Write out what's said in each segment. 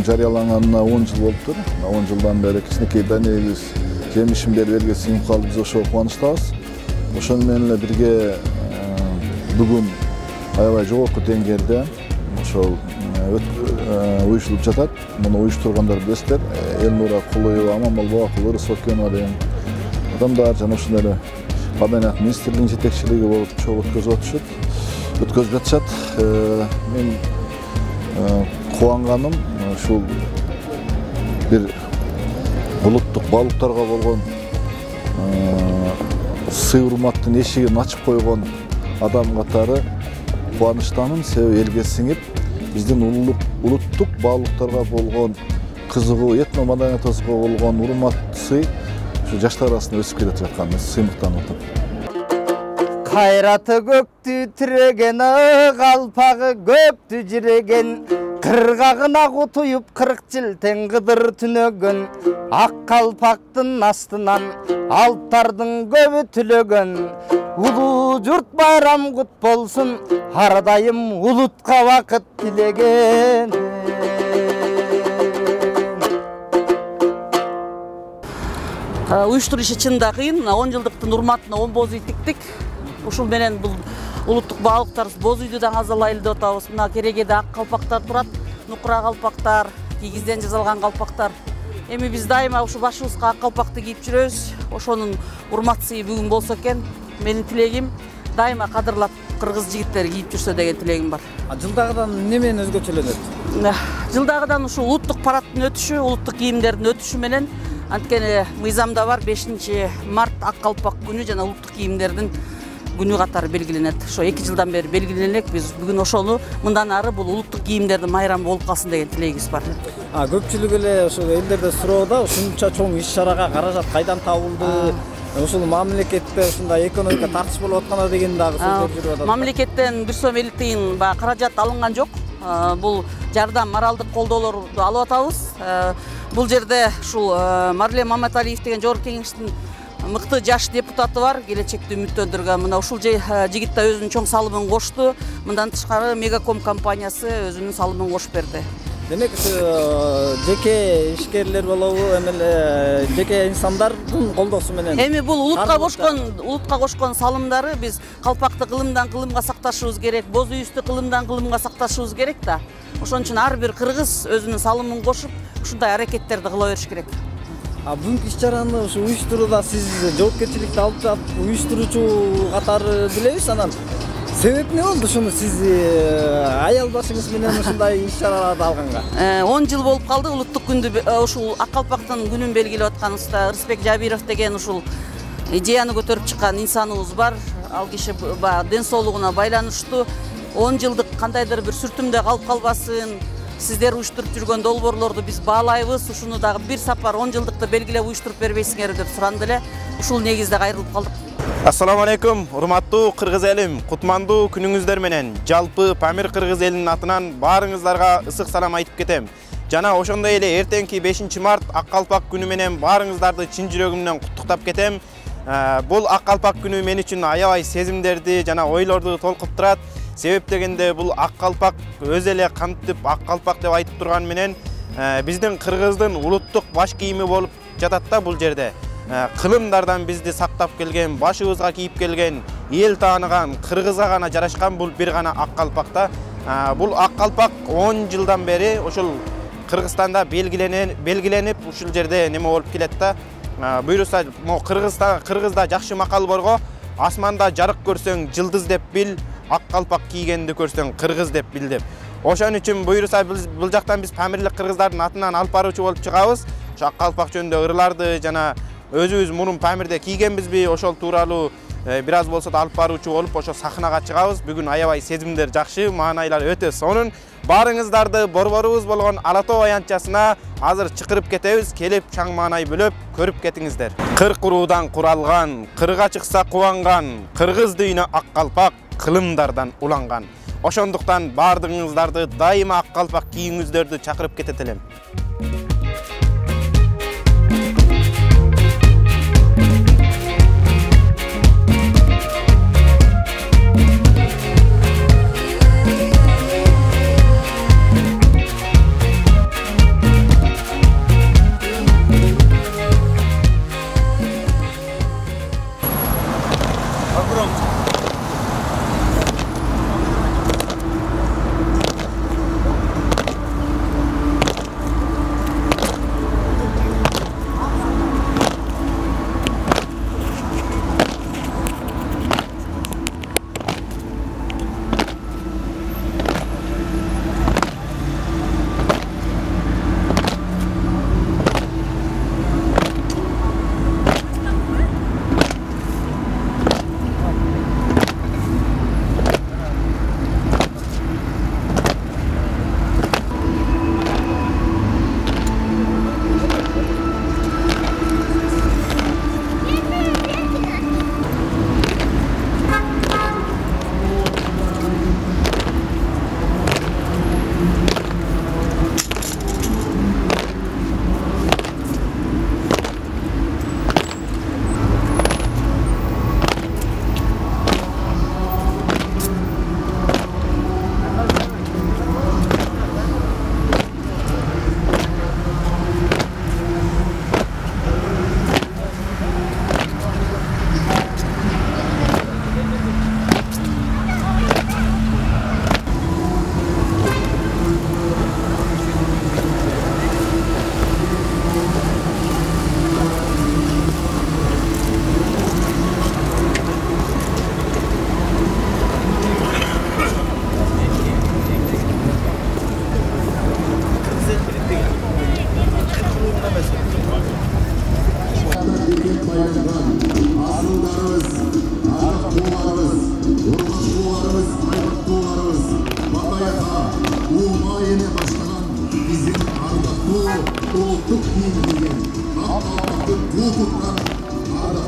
жарыяланганына 10 жыл болуптур. 10 жылдан бери кичинекей данегибиз жемишин берип элге сыйынып калды. Биз ошого кубанычтабыз. Ошону менен эле бирге бүгүн аябай жогорку деңгээлде ошол уюштурулуп жатат. Муну уюштургандар билесиздер. Элнура Кулуева, Аманбол Бабакулов, Рысокенова деген адамдар жана ошондой эле Маданият министрлигинин жетекчилиги болуп чогуу өткөзүп жатышат. Мен кубанганым ушул бир улуттук балыктарга болгон сый урматтын эшигин ачып койгон адам катары кубанычтамын. Себеби элге сиңип, биздин улуттук балыктарга болгон кызыгуу, этно маданиятыбызга болгон урмат, сый ушу жаштар арасында өсүп келе жатканын сыймыктанып атам. Кайраты көктү тиреген, калпагы көктү жиреген, кыргагына кутуюп 40 жыл тең кыдыр түнөгөн, ак калпактын астынан алптардын көбү түлөгөн. Улуу журт байрам кут болсун, ар дайым улутка бакыт тилеген. Уюштуруш иши чында кыйын. 10 жылдыктын урматына 10 боз үй тиктик. Ушул менен бул улуттук баалыктар боз үйдү да азалайлы деп атабыз. Мына керегеде ак калпактар турат, нукура калпактар, кигизден жасалган калпактар. Эми биз дайыма ушу башыбызга ак калпакты кийип жүрөбүз. Ошонун урматысы бүгүн болсо экен. Менин тилегим дайыма кадырлап кыргыз жигиттери кийип жүрсө деген тилегим бар. Жылдагыдан немен өзгөчөлөнөт? Жылдагыдан ушу улуттук парадтын өтүшү, улуттук кийимдердин өтүшү менен анткени мыйзамда бар 5 март ак калпак күнү жана улуттук кийимдердин күнү катары белгиленет. Ошо 2 жылдан бери белгиленет. Биз бүгүн ошону мындан ары бул улуттук кийимдердин майрамы болуп калсын деген тилегибиз бар. Көпчүлүк эле ошо элдерде суроодо, ушунча чоң иш-чарага каражат кайдан табылды? Ушул мамлекетте ушундай экономика тартыш болуп атканы деген дагы сөздөр жүрүп атат. Мамлекеттен 1 сом 50 тыйын каражат алынган жок. Бул жардам, моралдык колдоолорду алып атабыз. Бул жерде ушул Марлен Маматалиев деген жогорку кеңештин мыкты жаш депутаты бар, келечекти үмүттөндүргөн. Мына ушул жигит да өзүнүн чоң салымын кошту. Мындан тышкары Мегаком компаниясы өзүнүн салымын кошуп берди. Демек, жеке ишкерлер болобу, эми жеке инсандардын колдоосу менен. Эми бул улутка кошкон салымдары биз калпакты кылымдан кылымга сакташыбыз керек, боз үйүстү кылымдан кылымга сакташыбыз керек да. Ошон үчүн ар бир кыргыз өзүнүн салымын кошуп, ушундай аракеттерди кыла бериш керек. Бүгүнкү иш-чараны ушу уюштурууда сиз жоопкерчиликти алып жатып, уюштуруучу катары билебиз. Анан себеп эмне болду ушуну сиз аял башыңыз менен ушундай иш-чараларды алганга? 10 жыл болуп калды улуттук күндү ушул ак калпактын күнүн белгилеп атканыбызда. Рысбек Жабиров деген ушул идеяны көтөрүп чыккан инсаныбыз бар. Ал киши ден соолугуна байланыштуу 10 жылдык кандайдыр бир сүртүмдө калып калбасын. Сиздер уюштуруп жүргөн долбоорлорду биз баалайбыз. Ушуну дагы бир сапар 10 жылдыкты белгилеп уюштуруп бербейсиңер деп суранды эле. Ушул негизде кайрылып калдык. Ассаламу алейкум, урматтуу кыргыз элим, кутмандуу күнүңүздөр менен жалпы Памир кыргыз элинин атынан баарыңыздарга ысык салам айтып кетем. Жана ошондой эле эртеңки 5 март ак калпак күнү менен баарыңыздарды чын жүрөгүмдөн куттуктап кетем. Бул ак калпак күнү мен үчүн аябай сезимдерди жана ойлорду толкуп турат. Себеп дегенде бул ак калпак өз эле кантип ак калпак деп айтып турган менен биздин кыргыздын улуттук баш кийими болуп жатат да бул жерде. Кылымдардан бизди сактап келген, башыбызга кийип келген, эл тааныган, кыргызга гана жарашкан бул бир гана ак калпакта. Бул ак калпак 10 жылдан бери ошол Кыргызстанда белгиленип ушул жерде неме болуп келет да. Буйруса Кыргызда жакшы макал борго, асманда жарык көрсөң жылдыз деп бил, ак калпак кийгенди көрсөң кыргыз деп бил деп. Ошон үчүн буйруса бул жактан биз Памирлик кыргыздардын атынан алып баруучу болуп чыгабыз. Ошо ак калпак жөнүндө ырларды жана өзүбүз мурун Памирде кийгенбизби ошол тууралуу бир аз болсо да алып баруучу болуп ошо сахнага чыгабыз. Бүгүн аябай сезимдер жакшы, маанайлар өтө сонун. Баарыңыздарды борборубуз болгон Ала Тоо аянтчасына азыр чакырып кетебиз. Келип чаң маанай бөлөп көрүп кетиңиздер. 40 уруудан куралган, кырга чыкса кубанган, кыргыз дүйнө ак калпак кылымдардан уланган. Ошондуктан баардыгыңыздарды дайыма ак калпак кийиңиздерди чакырып кетет элем.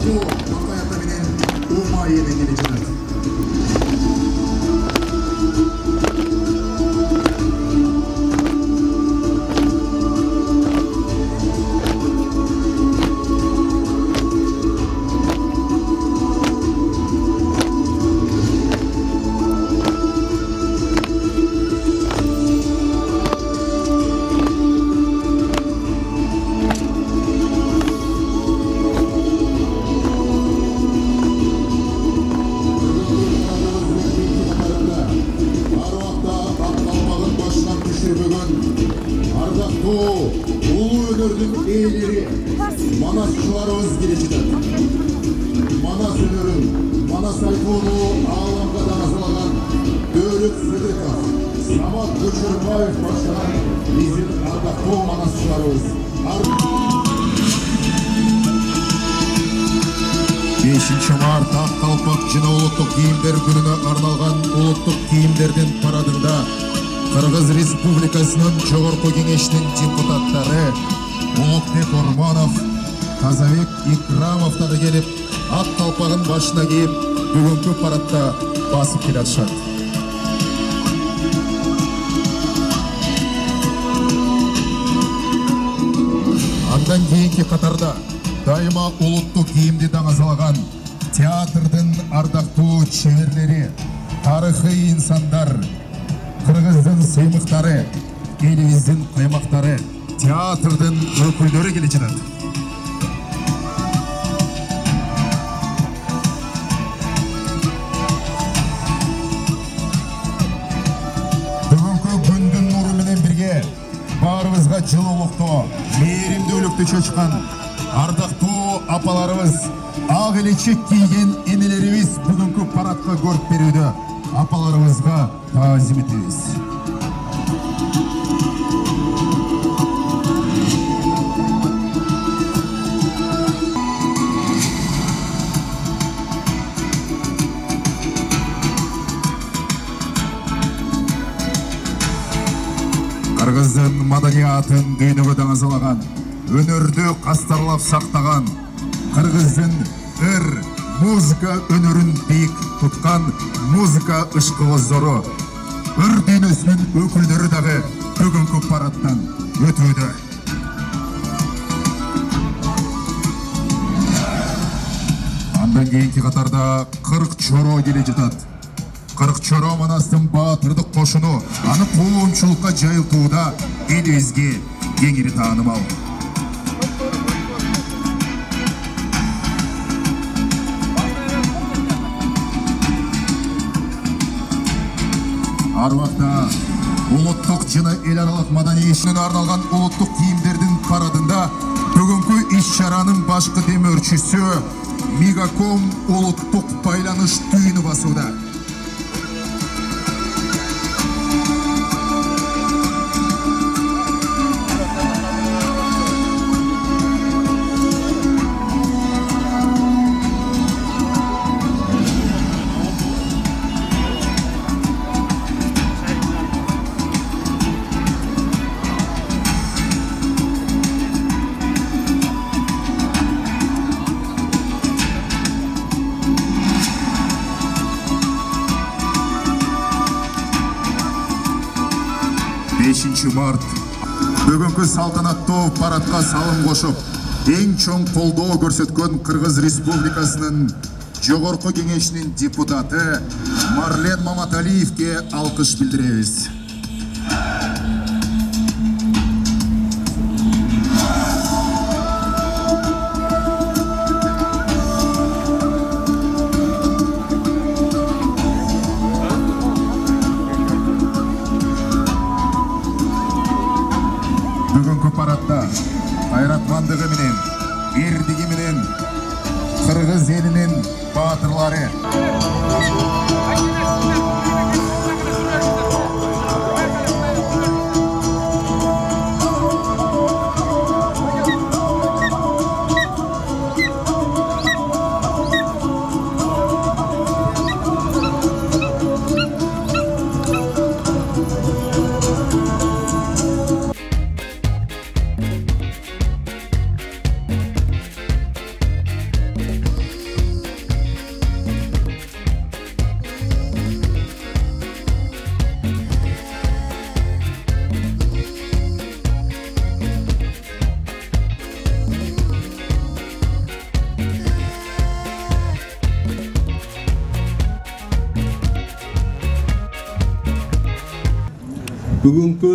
Баку Акаята менен Ума еле келе жатат. Manasçılarımız келе жатат. Манас өнөрүн, Манас айтууну ааламга даңазалаган Дөөлөт Сыдыков, Самат Көчөрбаев баштаган биздин ардактуу манасчыларыбыз. 5 март Аккалпак жана улуттук кийимдер күнүнө арналган улуттук кийимдердин парадында Кыргыз Республикасынын Жогорку Кеңешинин депутаттары Улукбек Орманов, Тазабек Икрамовтары келип, ак калпагын башына кийип, бүгүнкү парадта басып келе жатышат. Андан кийинки катарда дайыма улуттук кийимди даңазалаган театрдын ардактуу чеберлери, тарыхый инсандар, кыргыздын сыймыктары, элибиздин каймактары, театрдын өкүлдөрү келе жатат. Бүгүнкү күндүн нуру менен бирге баарыбызга жылуулукту, мээримдүүлүктү чочкан ардактуу апаларыбыз, ак элечек кийген энелерибиз бүгүнкү парадка көрүп берүүдө. Апаларыбызга таазим этебиз. Кыргыздын маданиятын дүйнөгө даңазалаган, өнөрдү кастарлап сактаган, кыргыздын ыр музыка өнөрүн бийик туткан музыка ышкыбыздары, ыр дүйнөсүнүн өкүлдөрү дагы бүгүнкү парадтан өтүүдө. Андан кийинки катарда 40 чоро келе жатат. 40 чоро Манастын баатырдык кошуну, аны коомчулукка жайылтууда элибизге кеңири таанымал. Ар убакта улуттук жана эл аралык маданий ишине арналган улуттук кийимдердин парадында бүгүнкү иш-чаранын башкы демөөрчүсү Мегаком улуттук байланыш түйүнү басууда. Март бүгүнкү салтанаттуу парадка салым кошуп, эң чоң колдоо көрсөткөн Кыргыз Республикасынын Жогорку Кеңешинин депутаты Марлен Маматалиевке алкыш билдиребиз. Бүгүнкү парадда кайратмандыгы менен, эрдиги менен кыргыз элинин баатырлары Бүгүнкү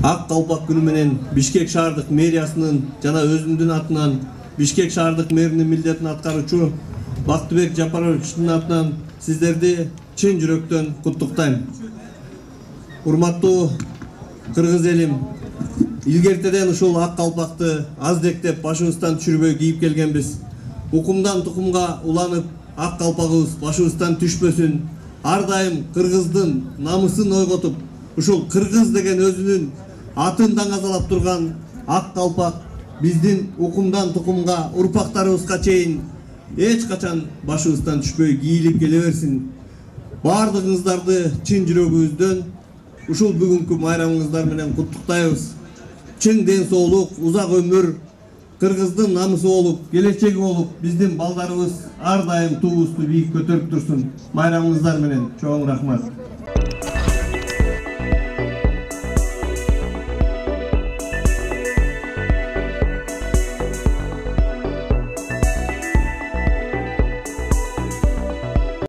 Ак Калпак күнү менен Бишкек шаардык мэриясынын жана өзүмдүн атынан Бишкек шаардык мэринин милдетин аткаруучу Бактыбек Жапаровичтин атынан сиздерди чын жүрөктөн куттуктайм. Урматтуу кыргыз элим, илгертеден ушул ак калпакты аздектеп башыбыздан түшүрбөй кийип келгенбиз. Укумдан тукумга уланып, ак калпагыбыз башыбыздан түшпөсүн. Ар дайым кыргыздын намысын ойготуп, ушул кыргыз деген өзүнүн атын даңазалап турган ак калпак биздин укумдан тукумга, урпактарыбызга чейин эч качан башыбыздан түшпөй кийилип келе берсин. Бардыгыңыздарды чын жүрөгүбүздөн ушул бүгүнкү майрамыңыздар менен куттуктайбыз. Чың ден соолук, узак өмүр, кыргыздын намысы болуп, келечеги болуп, биздин балдарыбыз ар дайым туубузду бийик көтөрүп турсун. Майрамыңыздар менен чоң рахмат.